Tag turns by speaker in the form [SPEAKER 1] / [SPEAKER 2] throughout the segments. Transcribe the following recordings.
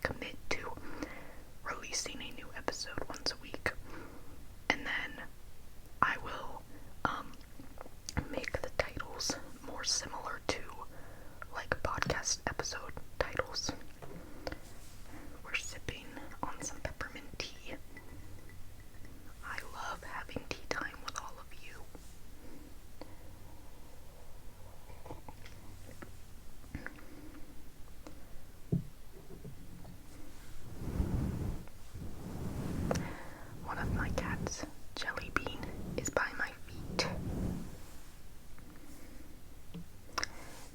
[SPEAKER 1] commit to releasing a new episode once a week. And then I will make the titles more similar to like podcast episode titles. We're sipping on some peppermint tea. I love having tea time with all of you. One of my cats, Jelly Bean, is by my feet.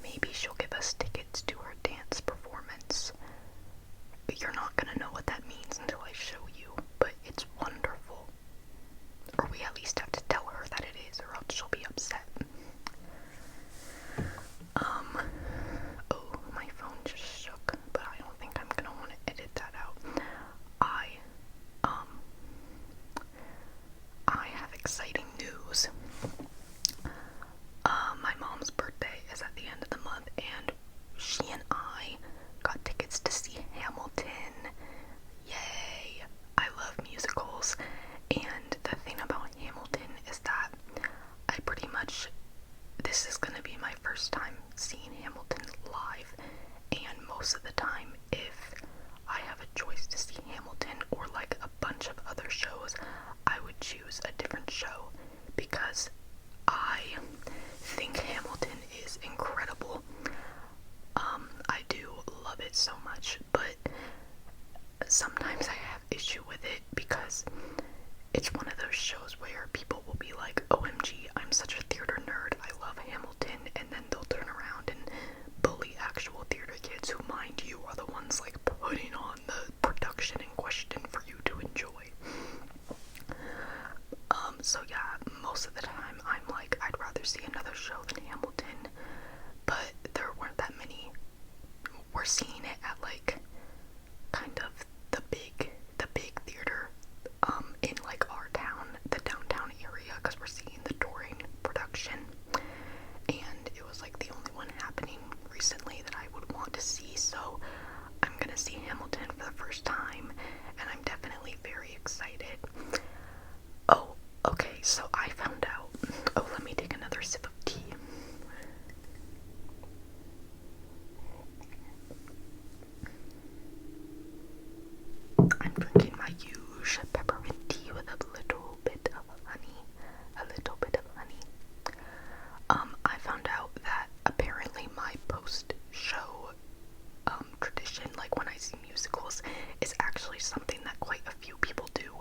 [SPEAKER 1] Maybe she'll give us tickets to her dance performance. But you're not gonna know what that means until I show you, but it's wonderful. Or we at least have to tell her that it is, or else she'll be upset. Oh, my phone just shook, but I don't think I'm gonna want to edit that out. I have exciting news. My mom's birthday is at the end of the month, and she and I got tickets to see Hamilton. Yay! I love musicals, and the thing about Hamilton is that this is gonna be my first time seeing Hamilton live, and most of the time, if I have a choice to see Hamilton or like a bunch of other shows, I would choose a different show because I think Hamilton is incredible. I do love it so much, but sometimes I have issue with it because it's one of those shows where people will be like, OMG, I'm such a theater nerd, I love Hamilton, and then they'll turn around and bully actual theater kids who, mind you, are the ones like putting on the production in question for you to enjoy. So yeah, most of the time I'm like, I'd rather see another show than Hamilton, but there weren't that many. We're seeing it at like kind of the big theater in like our town, the downtown area, because we're seeing the touring production, and it was like the only one happening recently that I would want to see, so I'm gonna see Hamilton for the first time, and I'm definitely very excited. Oh, okay, so I found out. Oh, let me take another sip of tea. I'm drinking my usual peppermint tea with a little bit of honey. I found out that apparently my post-show tradition, like when I see musicals, is actually something that quite a few people do,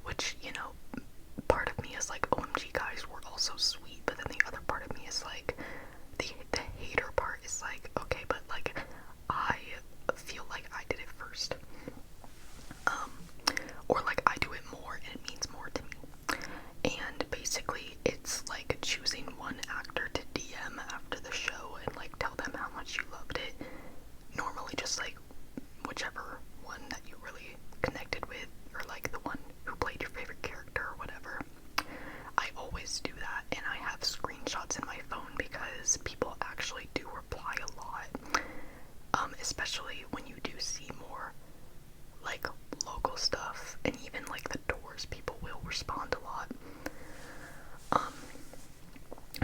[SPEAKER 1] which, you know, part of me is like, OMG guys, we're all so sweet, but then the other part of me is like, the hater part is like, okay, but like, I feel like I did it first. Or like I do it more and it means more to me. And basically it's like choosing one actor to DM after the show and like tell them how much you loved it. Normally just like whichever one that you really connected with, or like the one who played your favorite character or whatever. I always do that, and I have screenshots in my phone because people actually do reply a lot. Especially when you do see more like local stuff, and even like the tours, people will respond a lot.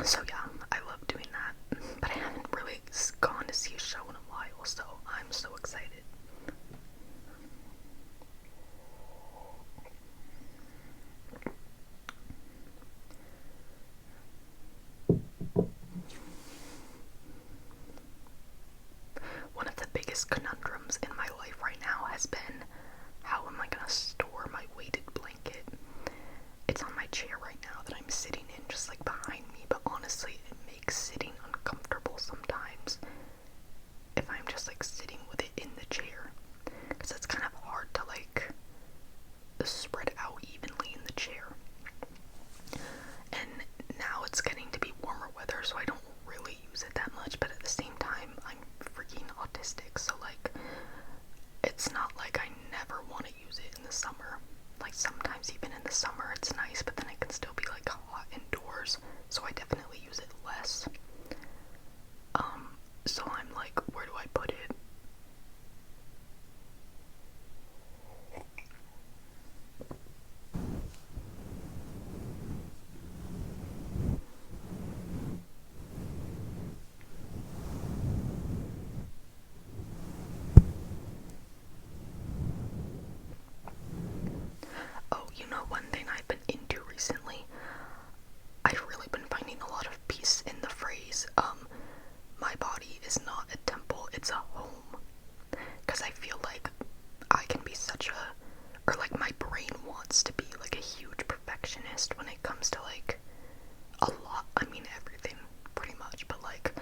[SPEAKER 1] So yeah, I love doing that, but I haven't really gone to see a show in a while, so I'm so excited. One of the biggest conundrums in my life right now has been, how am I gonna store my weighted blanket? It's on my chair right now that I'm sitting in, just like behind me, but honestly, it makes sitting uncomfortable sometimes if I'm just like sitting with it in the chair, because it's kind of hard to like spread out evenly in the chair. And now it's getting to be warmer weather, so I don't really use it that much, but at the same time, I'm freaking autistic, so like, it's not like I never want to use it in the summer. Like sometimes even in the summer it's nice, but then it can still be like hot indoors, so I definitely use it less. So I'm like, where do I put it? is not a temple, it's a home. Because I feel like I can be such a, or like my brain wants to be like a huge perfectionist when it comes to like a lot, I mean everything pretty much, but like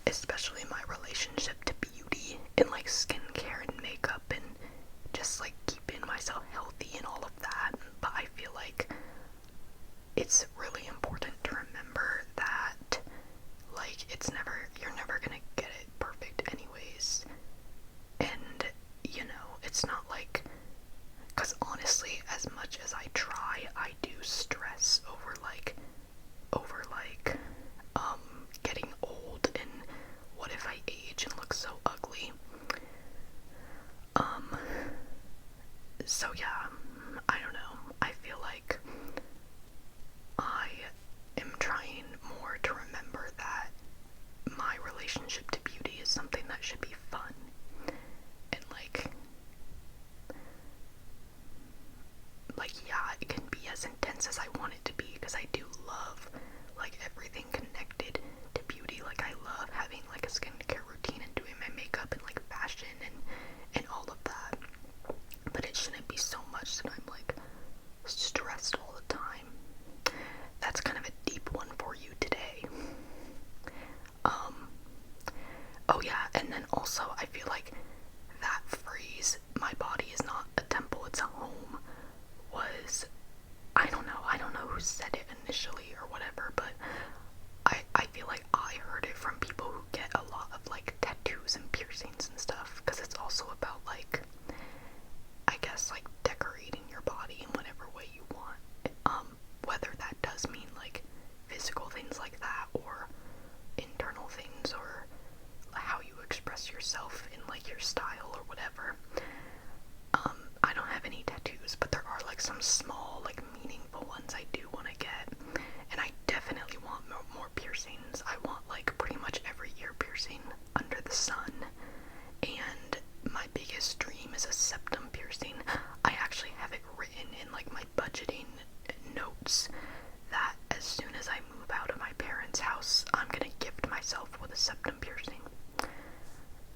[SPEAKER 1] especially my relationship to beauty and like skincare and makeup and just like keeping myself healthy and all of that. But I feel like it's really important to remember that like you're never gonna get it perfect anyways. And you know, it's not like, because honestly, as much as I try, I do stress over getting old and what if I age and look so ugly. So yeah, I don't know. I feel like I am trying more to remember that my relationship to beauty is something that should be fun and like yeah, it can be as intense as I want it to be, because I do love like everything connected to beauty. Like I love having like a skincare routine and doing my makeup and like fashion and all of that. But it shouldn't be so much that I'm like stressed all the time. That's kind of a deep one for you today. Oh yeah, and then also I feel like that phrase, my body is not a temple, it's a home, was, I don't know who said it initially or whatever, but I feel like I heard it from people who get a lot of like tattoos and piercings and stuff, because it's also about like, I guess like decorating your body in whatever way you want, whether that does mean like physical things like that or internal things or how you express yourself in like your style or whatever. I don't have any tattoos, but there are like some small like meaningful ones I do want to get, and I definitely want more piercings. I want like pretty much every ear piercing under the sun, and my biggest dream is a septum piercing. I actually have it written in like my budgeting notes that as soon as I move out of my parents' house, I'm gonna gift myself with a septum piercing.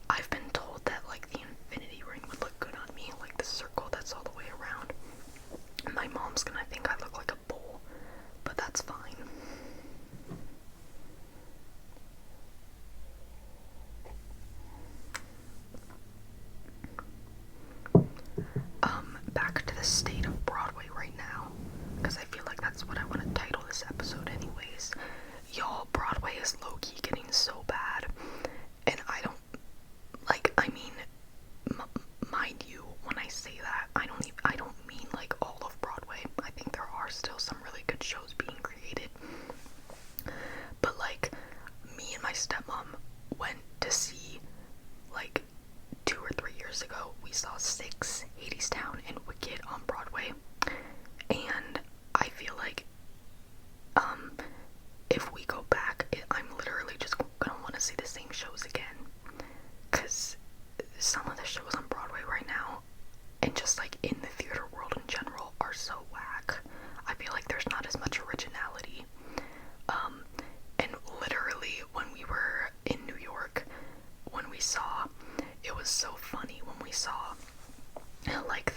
[SPEAKER 1] I've been told that like the infinity ring would look good on me, like the circle that's all the way around. My mom's gonna think I look like a bull, but that's fine. Back to the state of Broadway right now, because I feel like that's what I want to title this episode anyways. Y'all, Broadway is low-key getting so bad, and I don't, like, I mean, mind you, when I say that, I don't mean like all of Broadway. I think there are still some really good shows being created, but like, me and my stepmom went to see, like, 2 or 3 years ago, we saw Six, Hadestown, and Wicked on Broadway, and I feel like, if we go back, I'm literally just gonna want to see the same shows again, because some of the shows on Broadway right now, and just like in the theater world in general, are so whack. I feel like there's not as much originality, and literally when we were in New York, when we saw, it was so funny when we saw like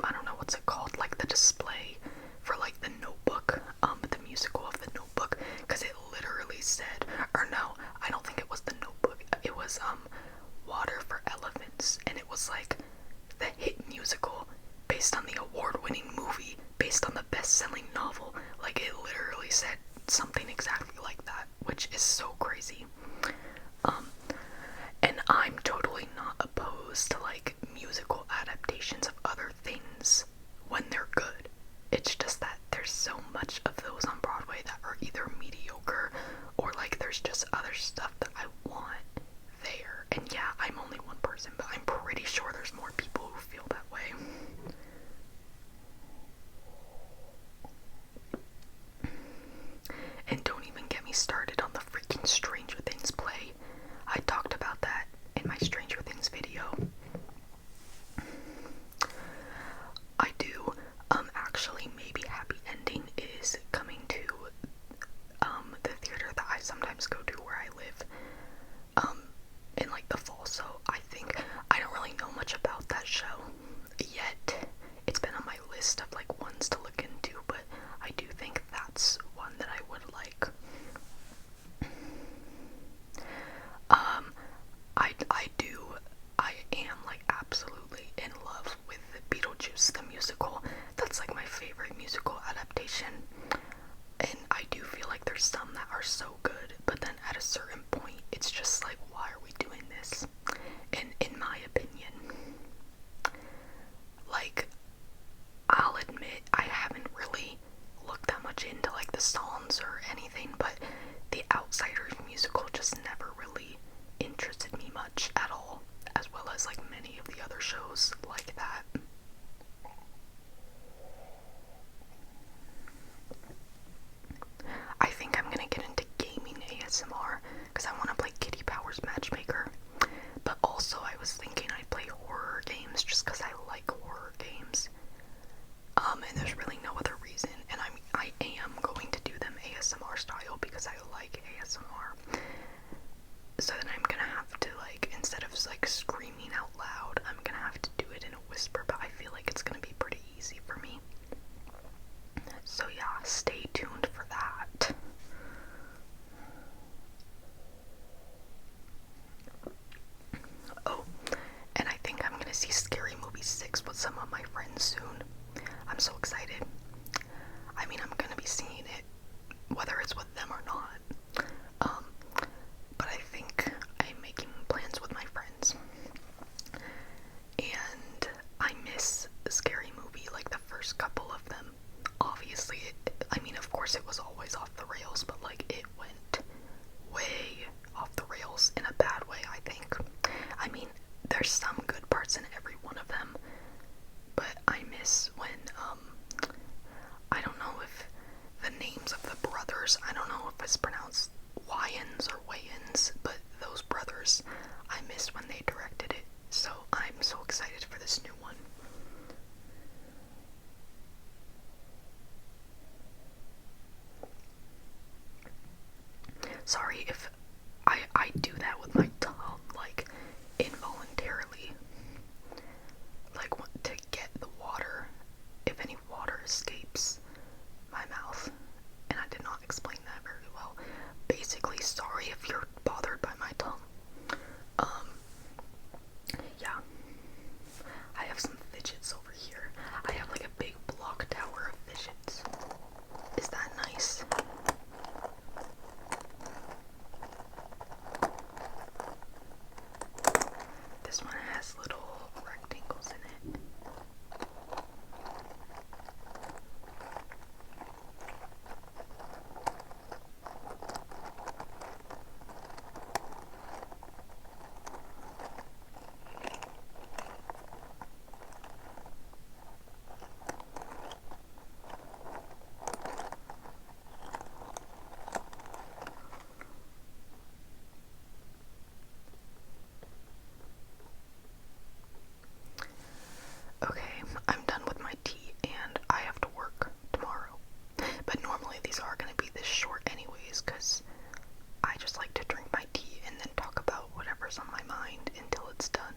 [SPEAKER 1] I don't know what's it called, like the display for like the Notebook, the musical of the Notebook, because it literally said, or no, I don't think it was the Notebook, it was Water for Elephants, and it was like the hit musical based on the award-winning movie based on the best-selling novel. Like it literally said something exactly like that, which is so crazy. And I'm totally not opposed to like musical adaptations of other things when they're good. It's just that there's so much of those on Broadway that are either mediocre or like there's just other stuff that I want there. And yeah, I'm only one person, but I'm pretty sure there's shows like that. I think I'm gonna get into gaming ASMR because I want to play Kitty Powers Matchmaker. But also I was thinking I'd play horror games just because I like horror games. And there's really no other reason. And I am going to do them ASMR style because I like ASMR. So then I'm gonna have to, like, instead of like screaming out loud, I'm gonna have to do it in a whisper, but I feel like it's gonna be pretty easy for me. So yeah, stay tuned for that. Oh, and I think I'm gonna see Scary Movie 6 with some of my friends soon. I'm so excited. I mean, I'm gonna be seeing it whether it's with them or not. But I think I'm making plans with my friends. And I miss Scary Movie, like the first couple of them. Obviously, I mean, of course it was always off the rails, but like it went way off the rails in a bad way, I think. I mean, there's some good parts in every one of them, but I miss when, I don't know if the names of the brothers, I don't know if it's pronounced Wayans or Wayans, but those brothers, I miss when they directed it, so I'm so excited for this new one. Sorry if I do that with my tongue, like, involuntarily. Like, to get the water, if any water escapes my mouth. And I did not explain that very well. Basically, sorry if you're bothered by my tongue. Yeah. I have some fidgets over here. I have like a big block tower of fidgets. Is that nice? This one has little rectangles in it. Okay, I'm done with my tea and I have to work tomorrow. But normally these are going to be this short anyways, because I just like to drink my tea and then talk about whatever's on my mind until it's done.